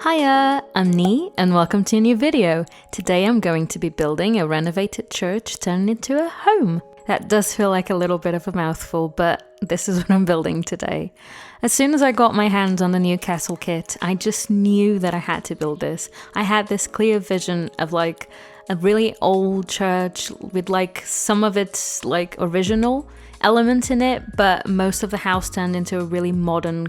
Hiya, I'm Ni and welcome to a new video. Today I'm going to be building a renovated church turned into a home. That does feel like a little bit of a mouthful, but this is what I'm building today. As soon as I got my hands on the new castle kit, I just knew that I had to build this. I had this clear vision of like a really old church with like some of its like original elements in it, but most of the house turned into a really modern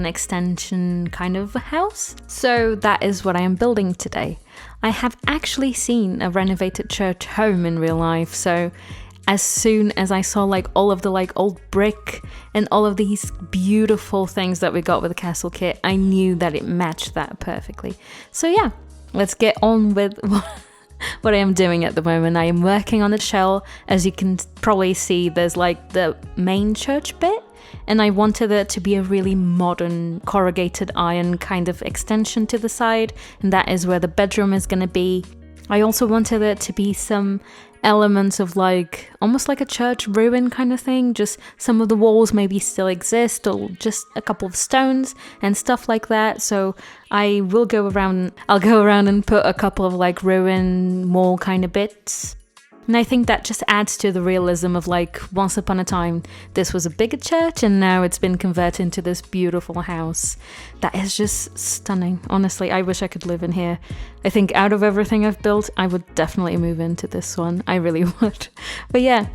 extension kind of a house. So that is what I am building today. I have actually seen a renovated church home in real life, so as soon as I saw like all of the like old brick and all of these beautiful things that we got with the castle kit, I knew that it matched that perfectly. So yeah, let's get on with what I am doing at the moment. I am working on the shell. As you can probably see, there's like the main church bit, and I wanted it to be a really modern corrugated iron kind of extension to the side, and that is where the bedroom is going to be. I also wanted it to be some elements of like almost like a church ruin kind of thing, just some of the walls maybe still exist or just a couple of stones and stuff like that. So I'll go around and put a couple of like ruin wall kind of bits. And I think that just adds to the realism of like, once upon a time, this was a bigger church and now it's been converted into this beautiful house. That is just stunning. Honestly, I wish I could live in here. I think out of everything I've built, I would definitely move into this one. I really would. But yeah,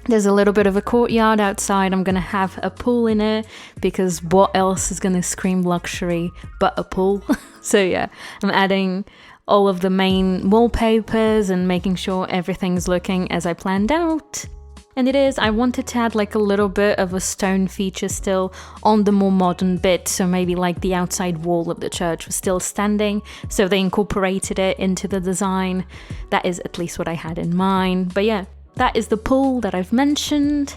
there's a little bit of a courtyard outside. I'm going to have a pool in it because what else is going to scream luxury but a pool? So yeah, I'm adding all of the main wallpapers and making sure everything's looking as I planned out. And it is, I wanted to add like a little bit of a stone feature still on the more modern bit, so maybe like the outside wall of the church was still standing, so they incorporated it into the design. That is at least what I had in mind. But yeah, that is the pool that I've mentioned.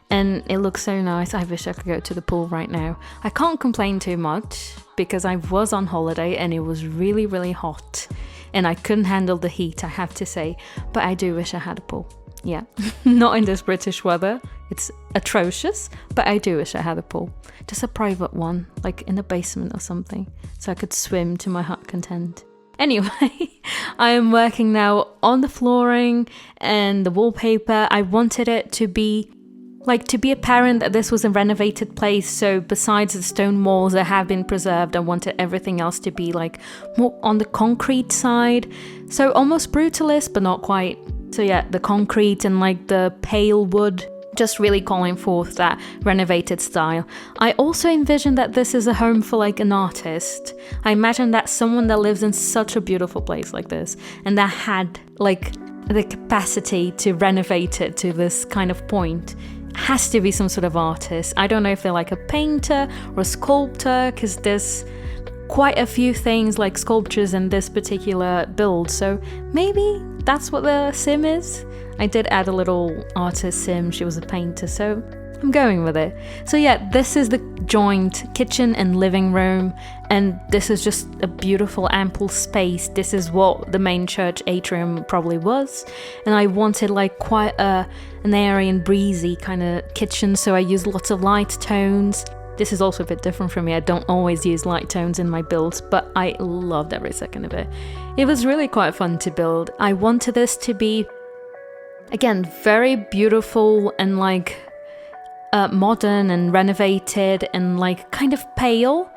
And it looks so nice. I wish I could go to the pool right now. I can't complain too much because I was on holiday and it was really, really hot. And I couldn't handle the heat, I have to say. But I do wish I had a pool. Yeah, not in this British weather. It's atrocious, but I do wish I had a pool. Just a private one, like in the basement or something. So I could swim to my heart's content. Anyway, I am working now on the flooring and the wallpaper. I wanted it to be apparent that this was a renovated place, so besides the stone walls that have been preserved, I wanted everything else to be like more on the concrete side. So almost brutalist, but not quite. So yeah, the concrete and like the pale wood, just really calling forth that renovated style. I also envisioned that this is a home for like an artist. I imagine that someone that lives in such a beautiful place like this and that had like the capacity to renovate it to this kind of point has to be some sort of artist. I don't know if they're like a painter or a sculptor, because there's quite a few things like sculptures in this particular build, so maybe that's what the sim is. I did add a little artist sim, she was a painter, so I'm going with it. So yeah, this is the joint kitchen and living room, and this is just a beautiful ample space. This is what the main church atrium probably was, and I wanted like quite an airy and breezy kind of kitchen, so I used lots of light tones. This is also a bit different from me. I don't always use light tones in my builds, but I loved every second of it. It was really quite fun to build. I wanted this to be, again, very beautiful and like modern and renovated and like kind of pale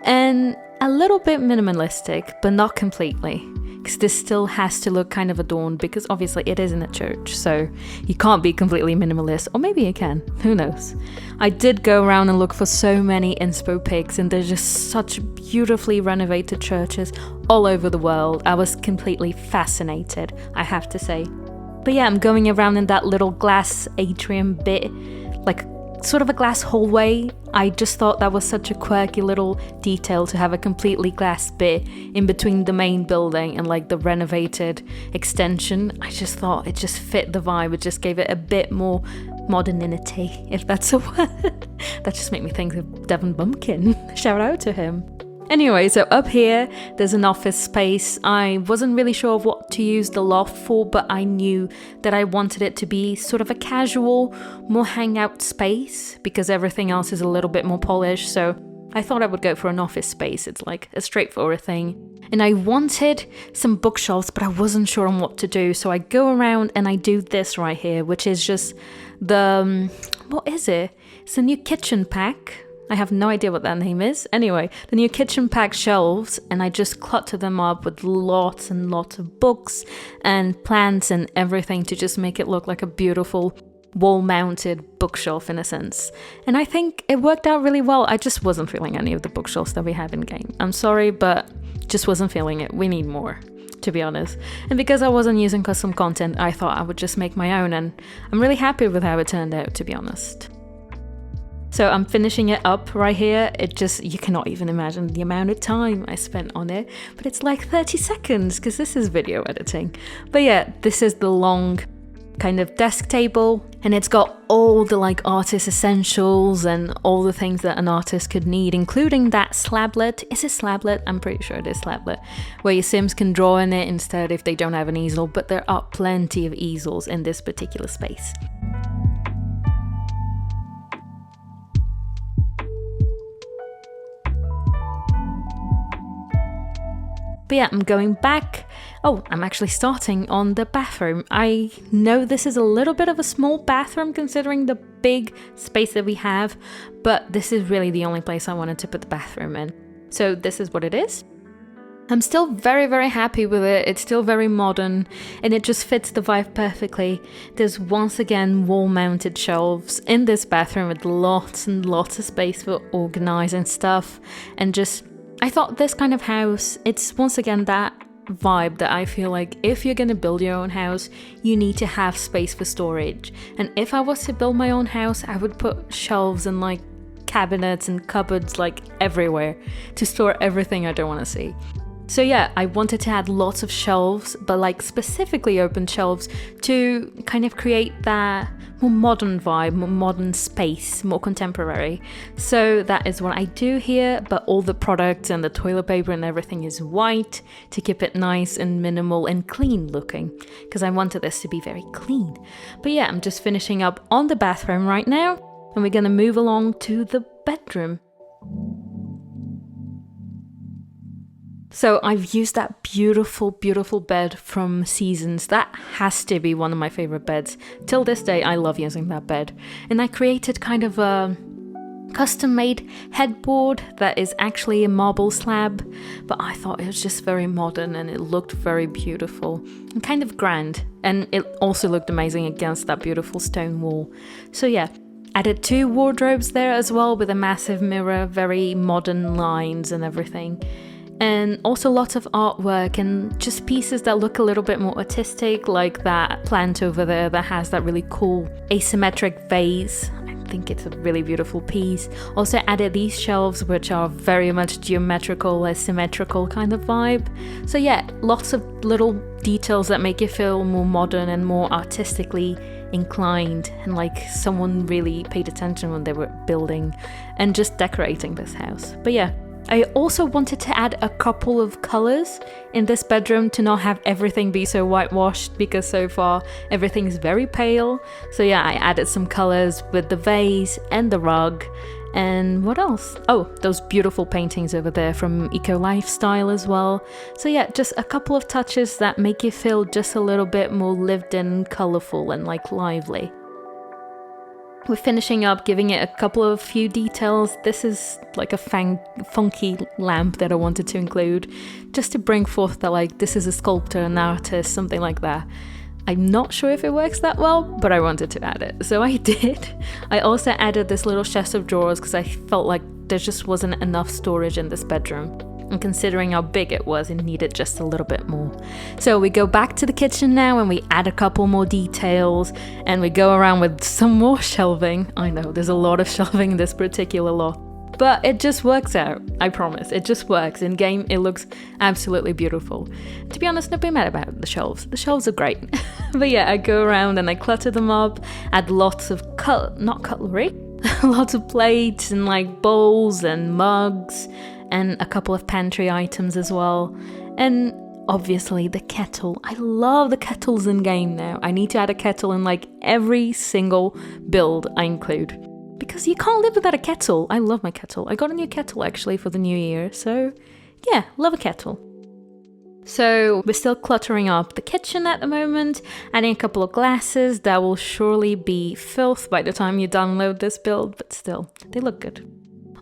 and a little bit minimalistic, but not completely, because this still has to look kind of adorned, because obviously it is in a church, so you can't be completely minimalist, or maybe you can, who knows. I did go around and look for so many inspo pics, and there's just such beautifully renovated churches all over the world. I was completely fascinated, I have to say. But yeah, I'm going around in that little glass atrium bit, like sort of a glass hallway. I just thought that was such a quirky little detail to have a completely glass bit in between the main building and like the renovated extension. I just thought it just fit the vibe. It just gave it a bit more modernity, if that's a word. That just made me think of Devon Bumpkin. Shout out to him. Anyway, so up here, there's an office space. I wasn't really sure of what to use the loft for, but I knew that I wanted it to be sort of a casual, more hangout space, because everything else is a little bit more polished. So I thought I would go for an office space. It's like a straightforward thing. And I wanted some bookshelves, but I wasn't sure on what to do. So I go around and I do this right here, which is just the, what is it? It's a new kitchen pack. I have no idea what that name is. Anyway, the new kitchen pack shelves, and I just clutter them up with lots and lots of books and plants and everything to just make it look like a beautiful wall-mounted bookshelf in a sense. And I think it worked out really well. I just wasn't feeling any of the bookshelves that we have in game. I'm sorry, but just wasn't feeling it. We need more, to be honest. And because I wasn't using custom content, I thought I would just make my own, and I'm really happy with how it turned out, to be honest. So I'm finishing it up right here. You cannot even imagine the amount of time I spent on it, but it's like 30 seconds because this is video editing. But yeah, this is the long kind of desk table, and it's got all the like artist essentials and all the things that an artist could need, including that slablet. Is it slablet? I'm pretty sure it is slablet, where your Sims can draw in it instead if they don't have an easel, but there are plenty of easels in this particular space. But yeah, I'm going back. Oh, I'm actually starting on the bathroom. I know this is a little bit of a small bathroom considering the big space that we have, but this is really the only place I wanted to put the bathroom in. So this is what it is. I'm still very, very happy with it. It's still very modern and it just fits the vibe perfectly. There's once again wall-mounted shelves in this bathroom with lots and lots of space for organizing stuff, and just I thought this kind of house, it's once again that vibe that I feel like if you're gonna build your own house, you need to have space for storage. And if I was to build my own house, I would put shelves and like cabinets and cupboards like everywhere to store everything I don't want to see. So yeah, I wanted to add lots of shelves, but like specifically open shelves to kind of create that more modern vibe, more modern space, more contemporary. So that is what I do here, but all the products and the toilet paper and everything is white to keep it nice and minimal and clean looking, because I wanted this to be very clean. But yeah, I'm just finishing up on the bathroom right now, and we're gonna move along to the bedroom. So I've used that beautiful, beautiful bed from Seasons. That has to be one of my favorite beds. Till this day, I love using that bed. And I created kind of a custom-made headboard that is actually a marble slab, but I thought it was just very modern and it looked very beautiful and kind of grand. And it also looked amazing against that beautiful stone wall. So yeah. Added 2 wardrobes there as well with a massive mirror, very modern lines and everything. And also lots of artwork and just pieces that look a little bit more artistic, like that plant over there that has that really cool asymmetric vase. I think it's a really beautiful piece. Also added these shelves, which are very much geometrical, asymmetrical kind of vibe. So yeah, lots of little details that make it feel more modern and more artistically inclined, and like someone really paid attention when they were building and just decorating this house. But yeah, I also wanted to add a couple of colors in this bedroom to not have everything be so whitewashed, because so far everything is very pale. So yeah, I added some colors with the vase and the rug. And what else? Oh, those beautiful paintings over there from Eco Lifestyle as well. So yeah, just a couple of touches that make you feel just a little bit more lived in, colourful and like lively. We're finishing up, giving it a couple of few details. This is like a funky lamp that I wanted to include, just to bring forth that like this is a sculptor, an artist, something like that. I'm not sure if it works that well, but I wanted to add it, so I did. I also added this little chest of drawers because I felt like there just wasn't enough storage in this bedroom. And considering how big it was, it needed just a little bit more. So we go back to the kitchen now and we add a couple more details and we go around with some more shelving. I know, there's a lot of shelving in this particular lot, but it just works out. I promise, it just works. In game, it looks absolutely beautiful. To be honest, don't be mad about the shelves. The shelves are great. But yeah, I go around and I clutter them up, add lots of not cutlery, lots of plates and like bowls and mugs, and a couple of pantry items as well. And obviously the kettle. I love the kettles in game now. I need to add a kettle in like every single build I include. because you can't live without a kettle. I love my kettle. I got a new kettle actually for the new year, so yeah, love a kettle. So we're still cluttering up the kitchen at the moment, adding a couple of glasses that will surely be filth by the time you download this build, but still, they look good.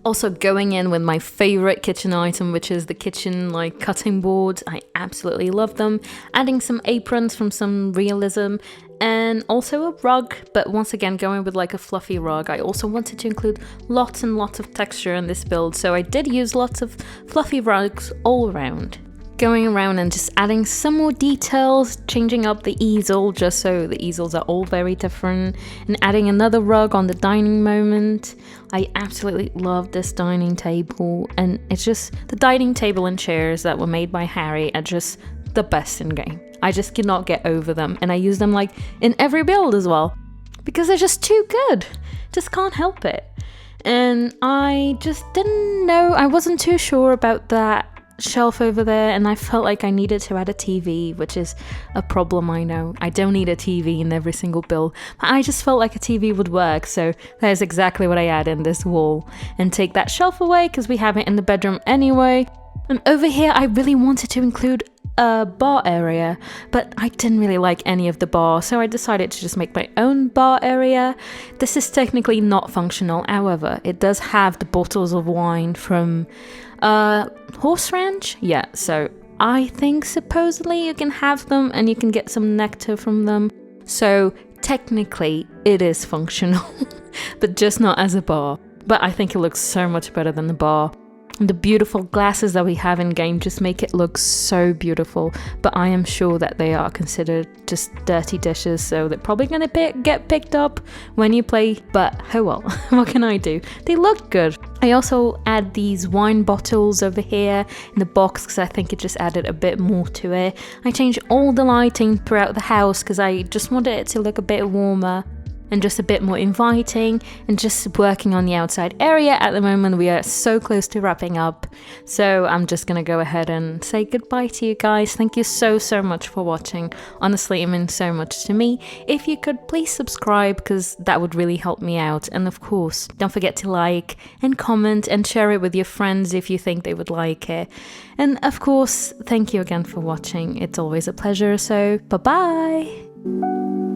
Also going in with my favorite kitchen item, which is the kitchen cutting boards. I absolutely love them. Adding some aprons from some realism and also a rug, but once again going with a fluffy rug. I also wanted to include lots and lots of texture in this build, so I did use lots of fluffy rugs all around. Going around and just adding some more details, changing up the easel just so the easels are all very different, and adding another rug on the dining moment. I absolutely love this dining table, and it's just the dining table and chairs that were made by Harry are just the best in game. I just cannot get over them, and I use them in every build as well because they're just too good. Just can't help it. And I just didn't know, I wasn't too sure about that shelf over there, and I felt like I needed to add a TV, which is a problem, I know. I don't need a TV in every single build, but I just felt like a TV would work, so that is exactly what I add in this wall. And take that shelf away because we have it in the bedroom anyway. And over here I really wanted to include a bar area, but I didn't really like any of the bar, so I decided to just make my own bar area. This is technically not functional, however, it does have the bottles of wine from Horse Ranch? Yeah, so I think supposedly you can have them and you can get some nectar from them. So technically it is functional, but just not as a bar. But I think it looks so much better than the bar. And the beautiful glasses that we have in game just make it look so beautiful, but I am sure that they are considered just dirty dishes, so they're probably going to get picked up when you play, but oh well, what can I do? They look good. I also add these wine bottles over here in the box because I think it just added a bit more to it. I changed all the lighting throughout the house because I just wanted it to look a bit warmer and just a bit more inviting, and just working on the outside area. At the moment we are so close to wrapping up, so I'm just gonna go ahead and say goodbye to you guys. Thank you so much for watching. Honestly, it means so much to me. If you could please subscribe, because that would really help me out, and of course don't forget to like and comment and share it with your friends if you think they would like it. And of course, thank you again for watching. It's always a pleasure, so bye bye.